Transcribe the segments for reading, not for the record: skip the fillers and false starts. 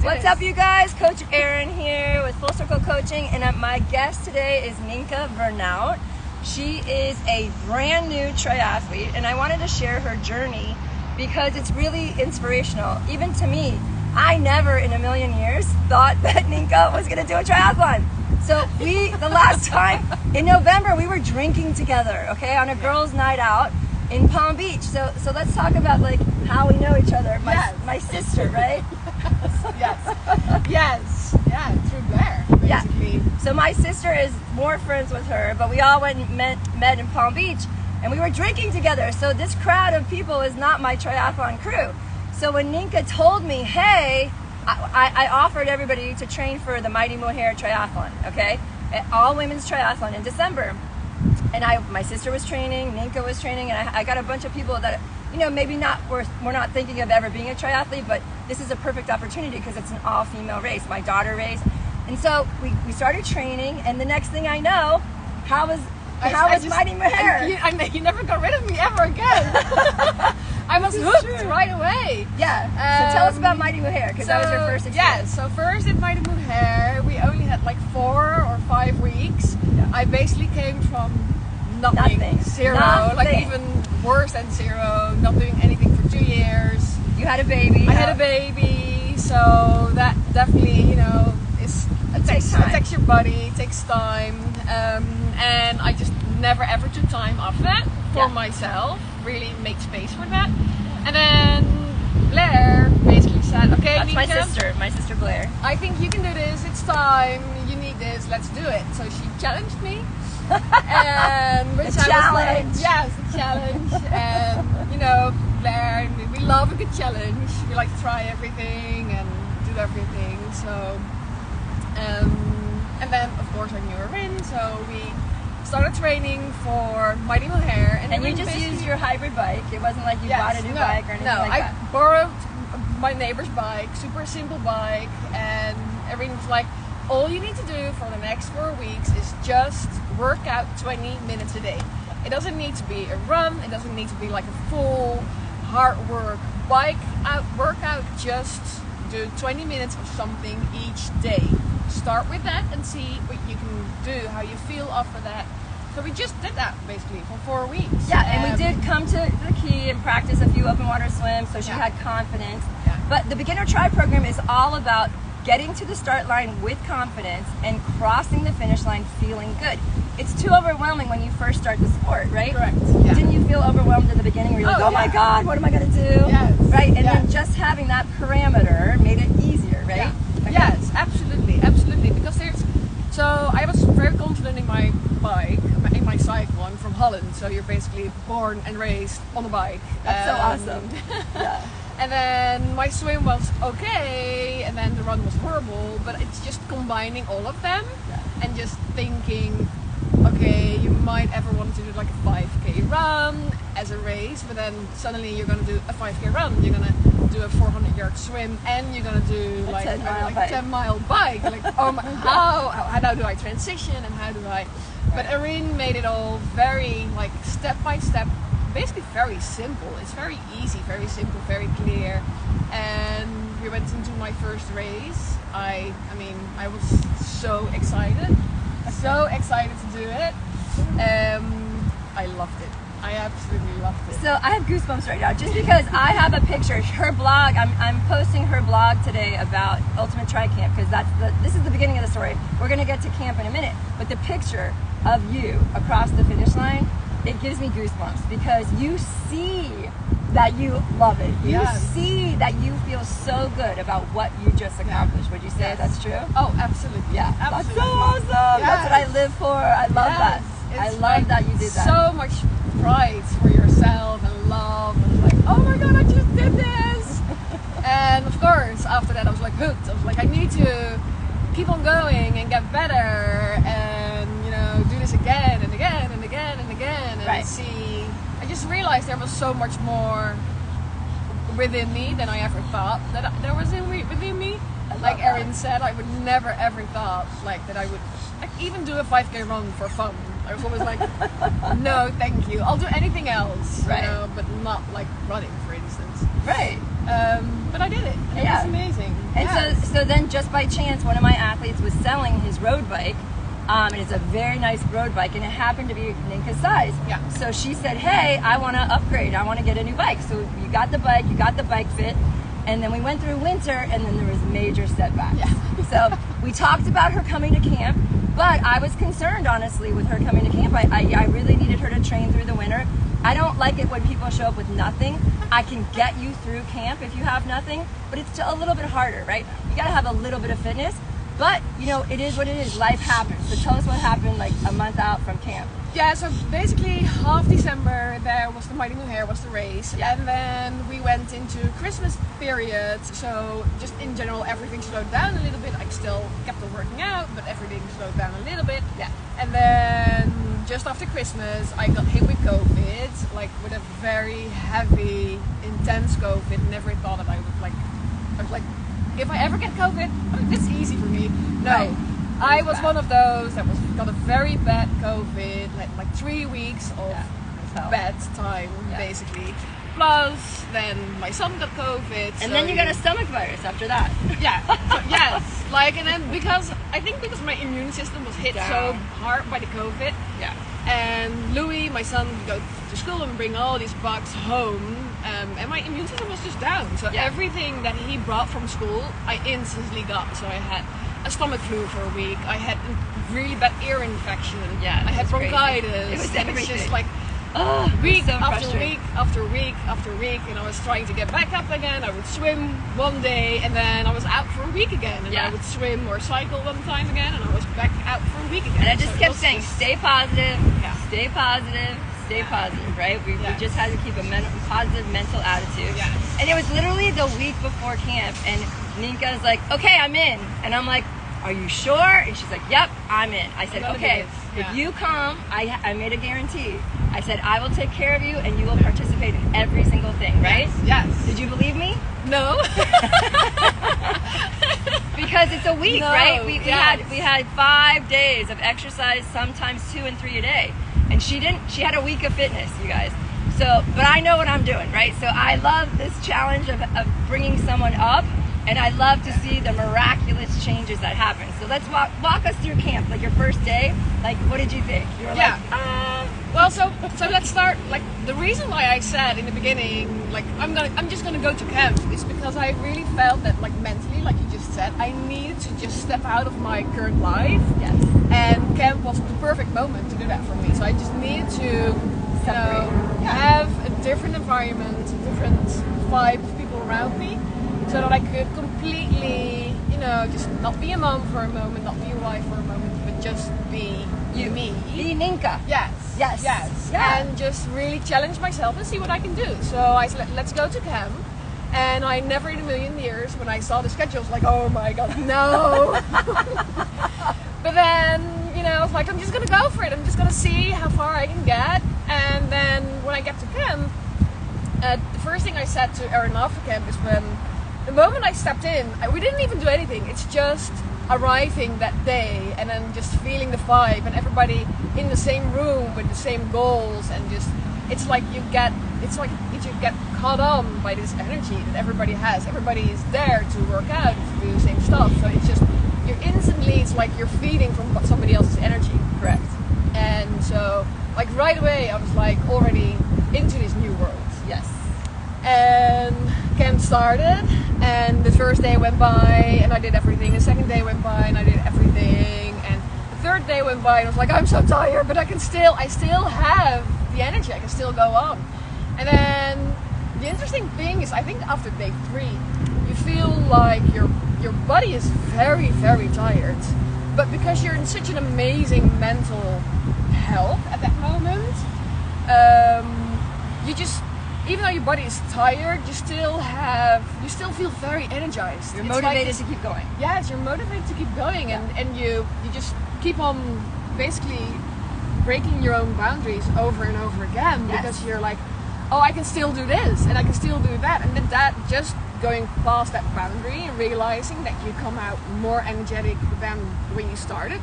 What's up, you guys? Coach Erin here with Full Circle Coaching, and my guest today is Nienke Vernhout. She is a brand new triathlete, and I wanted to share her journey because it's really inspirational. Even to me, I never in a million years thought that Nienke was going to do a triathlon. So the last time in November, we were drinking together, okay, on a girls' night out in Palm Beach. So let's talk about like how we know each other. My sister, right? Yes. Yeah, through Blair, basically. Yeah. So my sister is more friends with her, but we all went and met in Palm Beach, and we were drinking together. So this crowd of people is not my triathlon crew. So when Nienke told me, hey, I offered everybody to train for the Mighty Mohair triathlon, okay? All women's triathlon in December. And my sister was training, Nienke was training, and I got a bunch of people that, you know, maybe we're not thinking of ever being a triathlete, but this is a perfect opportunity because it's an all-female race. My daughter raced. And so we started training, and the next thing I know, how was Mighty Mohair? You never got rid of me ever again. I was hooked right away. Yeah. So tell us about Mighty Mohair, because that was your first experience. Yeah, so first at Mighty Mohair, we only had like 4 or 5 weeks. Yeah. I basically came from nothing. Zero. Like even worse than zero, not doing anything for 2 years. You had a baby. I had a baby, so that definitely, you know, it takes your body, it takes time, and I just never ever took time after that for myself, really make space for that. And then Blair basically said, okay, that's Nienke, my sister Blair. I think you can do this, it's time, you need this, let's do it. So she challenged me. And which challenge. Was like, yes, a challenge. And you know, Blair, we love a good challenge. We like to try everything and do everything. So, and then of course I knew her in, so we started training for Mighty Mohair. And you just used your hybrid bike. It wasn't like you bought a new bike or anything like that. I borrowed my neighbor's bike, super simple bike, and everything's like, all you need to do for the next 4 weeks is just work out 20 minutes a day. It doesn't need to be a run, it doesn't need to be like a full hard work workout, just do 20 minutes of something each day. Start with that and see what you can do, how you feel after that. So we just did that basically for 4 weeks. Yeah, and we did come to the key and practice a few open water swims, so she had confidence. Yeah. But the Beginner Tri program is all about getting to the start line with confidence and crossing the finish line feeling good. It's too overwhelming when you first start the sport, right? Correct. Yeah. Didn't you feel overwhelmed in the beginning where you're like, oh my God, what am I going to do? Yes. Right? And then just having that parameter made it easier, right? Yeah. Okay. Yes, absolutely. Because so I was very confident in my bike, in my cyclone from Holland. So you're basically born and raised on a bike. That's so awesome. Yeah. And then my swim was okay, and then the run was horrible, but it's just combining all of them and just thinking, okay, you might ever want to do like a 5K run as a race, but then suddenly you're going to do a 5K run, you're going to do a 400-yard swim, and you're going to do a 10-mile bike. Like, oh my, how do I transition, and how do I... But Erin made it all very like step by step, basically very simple. It's very easy, very simple, very clear. And we went into my first race. I mean, I was so excited to do it. I loved it. I absolutely loved it. So I have goosebumps right now just because I have a picture. Her blog, I'm posting her blog today about Ultimate Tri Camp because this is the beginning of the story. We're gonna get to camp in a minute, but the picture of you across the finish line, it gives me goosebumps because you see that you love it. You see that you feel so good about what you just accomplished. Would you say that's true? Oh, absolutely. Yeah, absolutely. That's so awesome. That's what I live for. I love that. I love that you did that. So much pride for yourself and love, and like, oh my God, I just did this. And of course, after that, I was like hooked. I was like, I need to keep on going and get better, and you know, do this again and again and again and again, and see. I just realized there was so much more within me than I ever thought that there was within me. Like Erin said, I would never ever thought like that I would even do a 5K run for fun. I was always like, no, thank you. I'll do anything else, you know, but not like running, for instance. Right. But I did it. It was amazing. And So then just by chance, one of my athletes was selling his road bike. And it's a very nice road bike, and it happened to be Nienke's size. Yeah. So she said, hey, I want to upgrade. I want to get a new bike. So you got the bike, you got the bike fit, and then we went through winter, and then there was major setbacks. Yeah. So we talked about her coming to camp, but I was concerned, honestly, with her coming to camp. I really needed her to train through the winter. I don't like it when people show up with nothing. I can get you through camp if you have nothing, but it's a little bit harder, right? You got to have a little bit of fitness. But, you know, it is what it is. Life happens. So tell us what happened like a month out from camp. Yeah, so basically half December there was the Mighty Moon Hare, was the race. Yeah. And then we went into Christmas period. So just in general, everything slowed down a little bit. I still kept on working out, but everything slowed down a little bit. Yeah. And then just after Christmas, I got hit with COVID, like with a very heavy, intense COVID. Never thought that I was like, if I ever get COVID, it's easy for me. No, Right. I was one of those that got a very bad COVID, like 3 weeks of bad time, Yeah. basically. Plus, then my son got COVID. And then you got a stomach virus after that. Yeah, so, yes. Like, and then because my immune system was hit so Down. hard by the COVID, Yeah. and Louis, my son, would go to school and bring all these bugs home, and my immune system was just down. So Yeah. everything that he brought from school, I instantly got. So I had a stomach flu for a week. I had a really bad ear infection. Yeah, I had it's crazy. bronchitis. It was and it's just everything. like Oh, week so after frustrating. week after week after week, and I was trying to get back up again. I would swim one day, and then I was out for a week again, and Yeah. I would swim or cycle one time again, and I was back out for a week again. And I just So it kept was saying, just- stay positive, Yeah. stay positive, stay positive, right? We Yes. just had to keep a positive mental attitude. Yes. And it was literally the week before camp, and Nienke's like, okay, I'm in. And I'm like, are you sure? And she's like, yep, I'm in. I said, I'm gonna okay, do this. if Yeah. you come, I made a guarantee. I said, I will take care of you, and you will participate in every single thing, right? Yes. Did you believe me? No. Because it's a week, No, right? We yes. had 5 days of exercise, sometimes 2 and 3 a day, and she had a week of fitness, you guys. So, but I know what I'm doing, right? So I love this challenge of bringing someone up, and I love to see the miraculous changes that happen. So let's walk us through camp, like your first day. Like, what did you think? You were Yeah. like, Well, so let's start. Like, the reason why I said in the beginning, like, I'm just gonna go to camp, is because I really felt that, like, mentally, like you just said, I needed to just step out of my current life. yes, And camp was the perfect moment to do that for me. So I just needed to, you know, Yeah. have a different environment, a different vibe of people around me, so that I could completely, you know, just not be a mom for a moment, not be a wife for a moment, but just be me. be Nienke. Yes. Yes. Yes. Yeah. And just really challenge myself and see what I can do. So I said, let's go to camp. And I never in a million years, when I saw the schedule, I was like, oh my god, no. But then, you know, I was like, I'm just gonna go for it. I'm just gonna see how far I can get. And then when I get to camp, the first thing I said to Erin after camp is, when the moment I stepped in, we didn't even do anything. It's just arriving that day and then just feeling the vibe and everybody in the same room with the same goals, and just it's like you get caught on by this energy that everybody has. Everybody is there to work out, to do the same stuff. So it's just it's like you're feeding from somebody else's energy. Correct. And so like right away I was like already into this new world. Yes. And camp started, and the first day went by and I did everything. The second day went by and I did everything, and the third day went by and I was like, I'm so tired, but I still have the energy. I can still go on. And then the interesting thing is, I think after day 3, you feel like your body is very, very tired, but because you're in such an amazing mental health at that moment, you just, even though your body is tired, you still feel very energized. You're It's like motivated this- to keep going. Yes, you're motivated to keep going, and you just keep on basically breaking your own boundaries over and over again, Yes. because you're like, oh, I can still do this and I can still do that, and then that just going past that boundary and realizing that you come out more energetic than when you started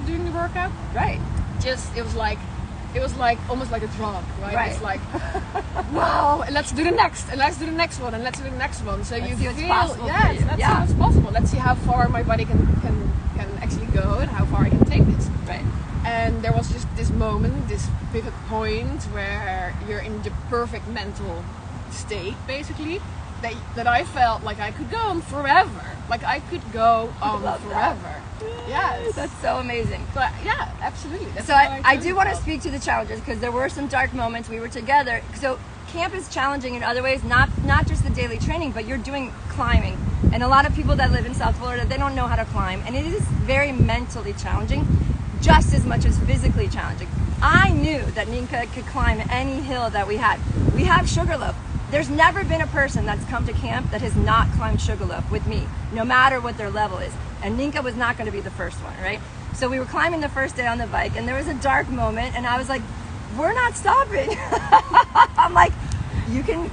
doing the workout. Right. Just, it was like it was like almost like a drug, right? Right. It's like, wow, and let's do the next, and let's do the next one, and let's do the next one. So Let's you see what's feel, possible for yes, you. let's Yeah. see what's possible. Let's see how far my body can actually go, and how far I can take this. Right. And there was just this moment, this pivot point where you're in the perfect mental state, basically, that I felt like I could go on forever. Like I could go on love forever. Yes. That's so amazing. But yeah, absolutely. That's So how I told do want to myself. speak to the challenges because there were some dark moments. We were together. So camp is challenging in other ways, not just the daily training, but you're doing climbing. And a lot of people that live in South Florida, they don't know how to climb. And it is very mentally challenging, just as much as physically challenging. I knew that Nienke could climb any hill that we had. We have Sugarloaf. There's never been a person that's come to camp that has not climbed Sugarloaf with me, no matter what their level is. And Nienke was not going to be the first one, right? So we were climbing the first day on the bike, and there was a dark moment, and I was like, we're not stopping. I'm like, you can,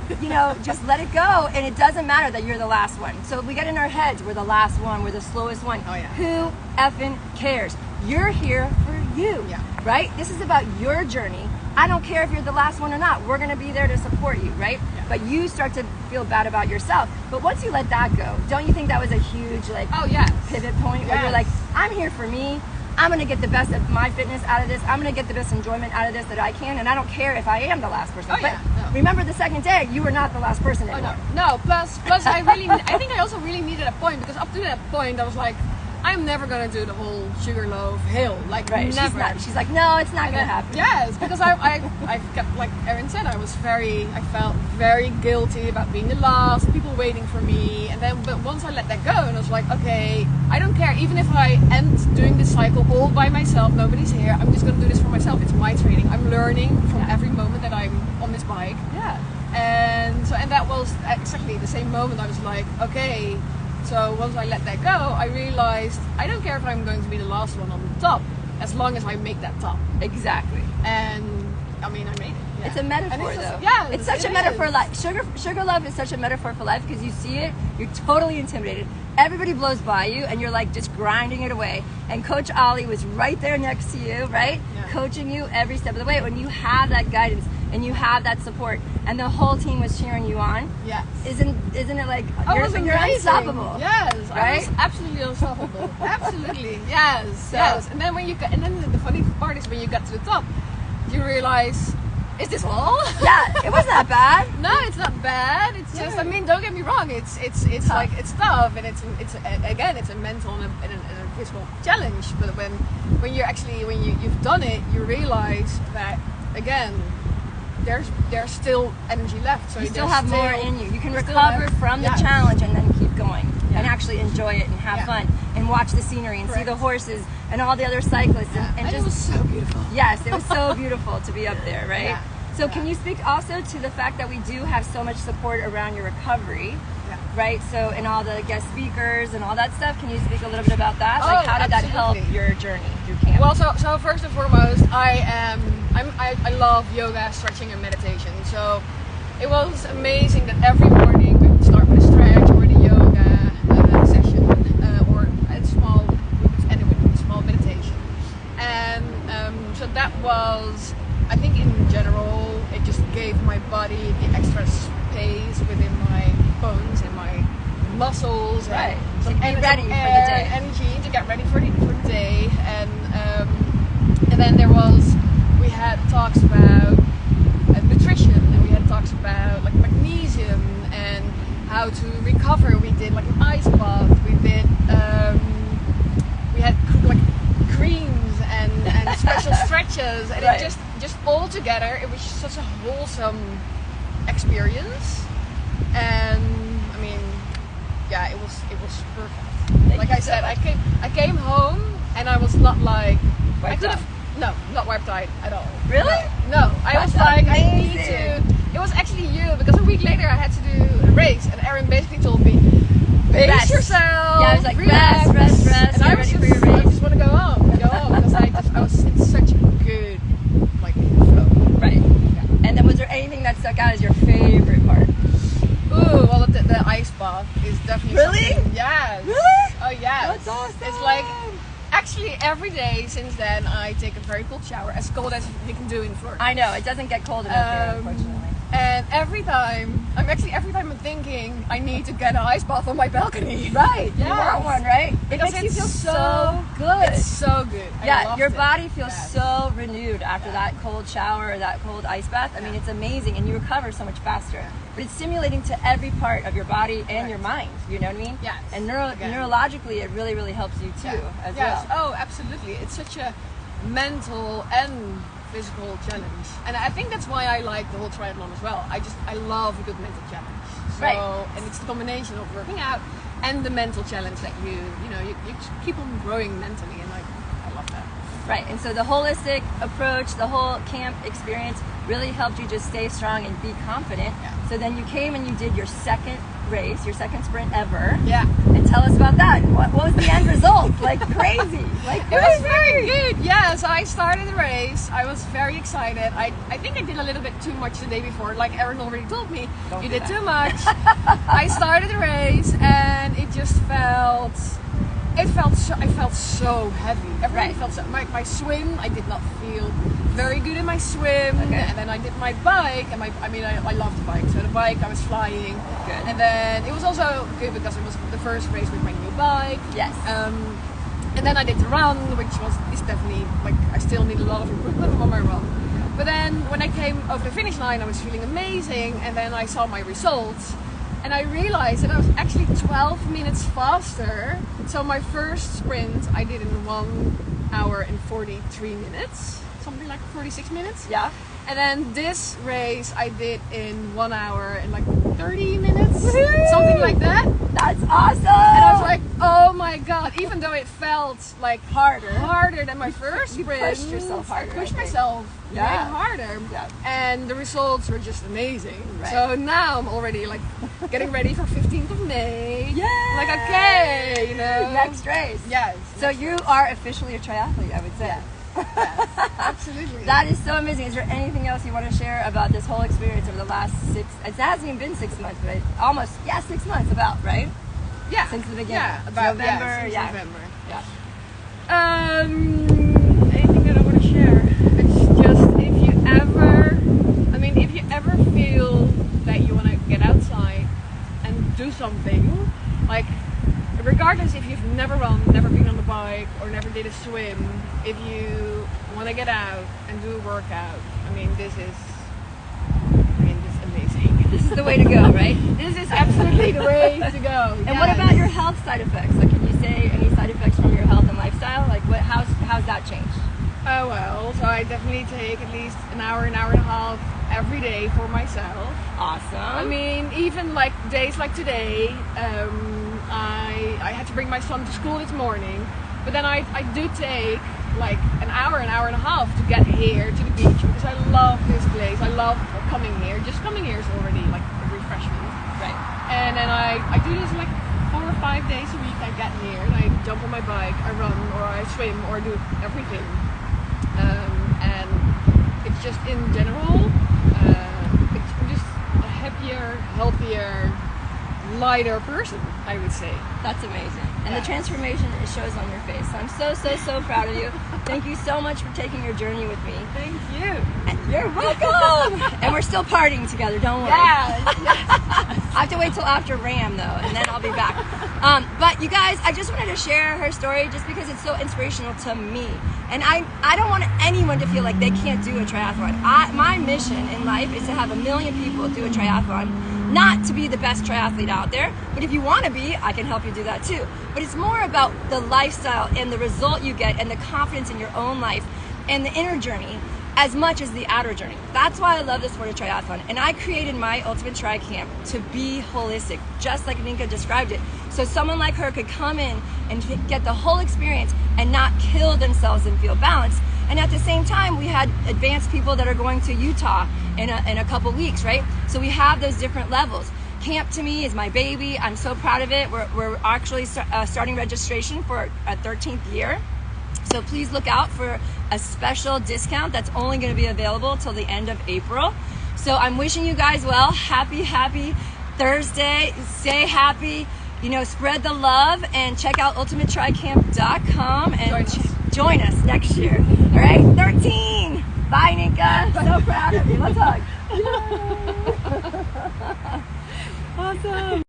just let it go, and it doesn't matter that you're the last one. So we get in our heads, we're the last one, we're the slowest one. Oh, yeah. Who effing cares? You're here for you, Yeah. right? This is about your journey. I don't care if you're the last one or not. We're going to be there to support you, right? Yeah. But you start to feel bad about yourself. But once you let that go, don't you think that was a huge Oh yes. pivot point where you're like, I'm here for me. I'm going to get the best of my fitness out of this. I'm going to get the best enjoyment out of this that I can. And I don't care if I am the last person. Oh, but yeah, no. remember the second day, you were not the last person Oh anymore. no. Plus I think I also really needed a point, because up to that point I was like, I'm never gonna do the whole Sugarloaf hill, like Right. never. She's like, no, it's not going to happen. Yes, because I kept, like Erin said, I felt very guilty about being the last, people waiting for me, and then but once I let that go, and I was like, okay, I don't care, even if I end doing this cycle all by myself, nobody's here, I'm just gonna do this for myself. It's my training. I'm learning from every moment that I'm on this bike. Yeah. And that was exactly the same moment. I was like, okay. So once I let that go, I realized I don't care if I'm going to be the last one on the top, as long as I make that top. Exactly. And I mean, I made it. Yeah. It's a metaphor, And though. Yeah, It's such a metaphor. Like Sugarloaf is such a metaphor for life because you see it, you're totally intimidated. Everybody blows by you, and you're like just grinding it away. And Coach Ollie was right there next to you, right, Yeah. coaching you every step of the way. When you have that guidance and you have that support, and the whole team was cheering you on, Yes. isn't it like Oh, it you're was amazing. unstoppable? Yes, I Right? was absolutely unstoppable. Absolutely, yes, So- yes. And then the funny part is when you got to the top, you realize, is this all? Yeah, it wasn't that bad. No, it's not bad. It's just, Yeah. I mean, don't get me wrong. It's Tough. like, it's tough, and it's again, it's a mental and a physical challenge. But when you've done it, you realize that again, there's still energy left. So You still there's have more in you. You can you still recover have- from the yes. challenge and then keep going Yeah. and actually enjoy it and have Yeah. fun and watch the scenery and see Correct. the horses and all the other cyclists and And it just was so beautiful. yes, it was so beautiful to be up there, right? Yeah. So Yeah. can you speak also to the fact that we do have so much support around your recovery? Yeah. Right, so and all the guest speakers and all that stuff. Can you speak a little bit about that? Oh, Like, how did that help absolutely. your journey through camp? Well, so first and foremost, I love yoga, stretching, and meditation. So it was amazing that every morning we would start with a stretch or with a yoga session, or a small meditation. And so that was, I think, in general, it just gave my body the extra space within my bones and my muscles, Right. and To be some ready some for the air day. and energy to get ready for the day. And then we had talks about nutrition, and we had talks about like magnesium and how to recover. We did like an ice bath. We had like creams and special stretches, and Right. it just all together, it was such a wholesome experience. And I mean, yeah, it was perfect. Like I said, I came home and I was not like I Wiped could out. have no, not wiped out at all. Really? No, I That's was like, I need amazing. to. It was actually you, because a week later I had to do a race, and Erin basically told me, pace Rest. yourself. Yeah, I was like, relax. rest, And get I ready was just, for your I race. just want to go home, because I was in such a good like flow. Right. And then was there anything that stuck out as your favorite part? Ooh, well, the ice bath is definitely Really? something. Yes. Really? Oh yeah. That's awesome. It's like, actually, literally every day since then I take a very cold shower, as cold as you can do in Florida. I know, it doesn't get cold enough here, unfortunately. And every time I'm thinking I need to get an ice bath on my balcony. Right, Yes. you want one, right? It Because makes you it's feel so good. It's so good. I Yeah, loved your it. body feels Yes. so renewed after that cold shower or that cold ice bath. I mean, it's amazing, and you recover so much faster. But it's stimulating to every part of your body and your mind. You know what I mean? Yes. And Again. neurologically, it really, really helps you too, as Yes. well. Oh, absolutely. It's such a mental and physical challenge, and I think that's why I like the whole triathlon as well. I love a good mental challenge. So, Right. and it's the combination of working out and the mental challenge that you keep on growing mentally, and I love that. Right, and so the holistic approach, the whole camp experience really helped you just stay strong and be confident. Yeah. So then you came and you did your second race, your second sprint ever. Yeah. And tell us about that. What was the end result? Like crazy. Like It was very good. Yeah, so I started the race. I was very excited. I think I did a little bit too much the day before. Like Erin already told me, Don't you do did that. too much. I started the race and it just felt so heavy. Everything Right. felt so. My swim, I did not feel very good in my swim. Okay. And then I did my bike, and I love the bike. So the bike, I was flying. Good. And then it was also good because it was the first race with my new bike. Yes. And then I did the run, is definitely, like, I still need a lot of improvement on my run. But then when I came over the finish line, I was feeling amazing, and then I saw my results, and I realized that I was actually 12 minutes faster. So my first sprint I did in 1 hour and 43 minutes, something like 46 minutes. Yeah. And then this race I did in 1 hour and like 30 minutes, Woohoo! something like that. That's awesome. And I was like, oh my god, even though it felt like harder. than my first You sprint. pushed yourself harder, I pushed I think. myself way Yeah. harder. Yeah. And the results were just amazing. Right. So now I'm already like getting ready for 15th of May. Yay! Like, okay, you know. Next race. Yes. So you are officially a triathlete, I would say. Yes. Absolutely. That is so amazing. Is there anything else you want to share about this whole experience over the last it hasn't even been 6 months, but almost, 6 months about, right? yeah. Since the beginning. Yeah, about November, since yeah. November. Yeah. Anything that I want to share? It's just if you ever feel that you want to get outside and do something, like, regardless if you've never run, never been on the bike, or never did a swim, if you want to get out and do a workout, this is amazing. This is the way to go, right? This is absolutely the way to go. And what about your health side effects? Like, can you say any side effects from your health and lifestyle? Like, how's that changed? Oh well, so I definitely take at least an hour and a half every day for myself. Awesome. Even like days like today, I had to bring my son to school this morning, but then I do take like an hour and a half to get here to the beach because I love this place. I love coming here. Just coming here is already like a refreshment. Right. And then I do this like 4 or 5 days a week. I get here and I jump on my bike, I run, or I swim, or do everything. And it's just in general, I'm just a happier, healthier, lighter person, I would say. That's amazing. And Yeah. the transformation, it shows on your face. So I'm so proud of you. Thank you so much for taking your journey with me. Thank you. And you're welcome. And we're still partying together, don't worry. I have to wait till after Ram though, and then I'll be back. But you guys, I just wanted to share her story just because it's so inspirational to me. And I don't want anyone to feel like they can't do a triathlon. My mission in life is to have 1 million people do a triathlon. Not to be the best triathlete out there, but if you want to be, I can help you do that too. But it's more about the lifestyle and the result you get and the confidence in your own life and the inner journey as much as the outer journey. That's why I love the sport of triathlon. And I created my Ultimate Tri Camp to be holistic, just like Nienke described it. So someone like her could come in and get the whole experience and not kill themselves and feel balanced. And at the same time, we had advanced people that are going to Utah in a couple weeks, right? So we have those different levels. Camp to me is my baby. I'm so proud of it. We're actually starting registration for a 13th year. So please look out for a special discount that's only going to be available till the end of April. So I'm wishing you guys well. Happy Thursday. Stay happy. Spread the love and check out ultimatetricamp.com and join us next year. All right, 13. Bye, Nienke. So proud of you. Let's hug. Awesome.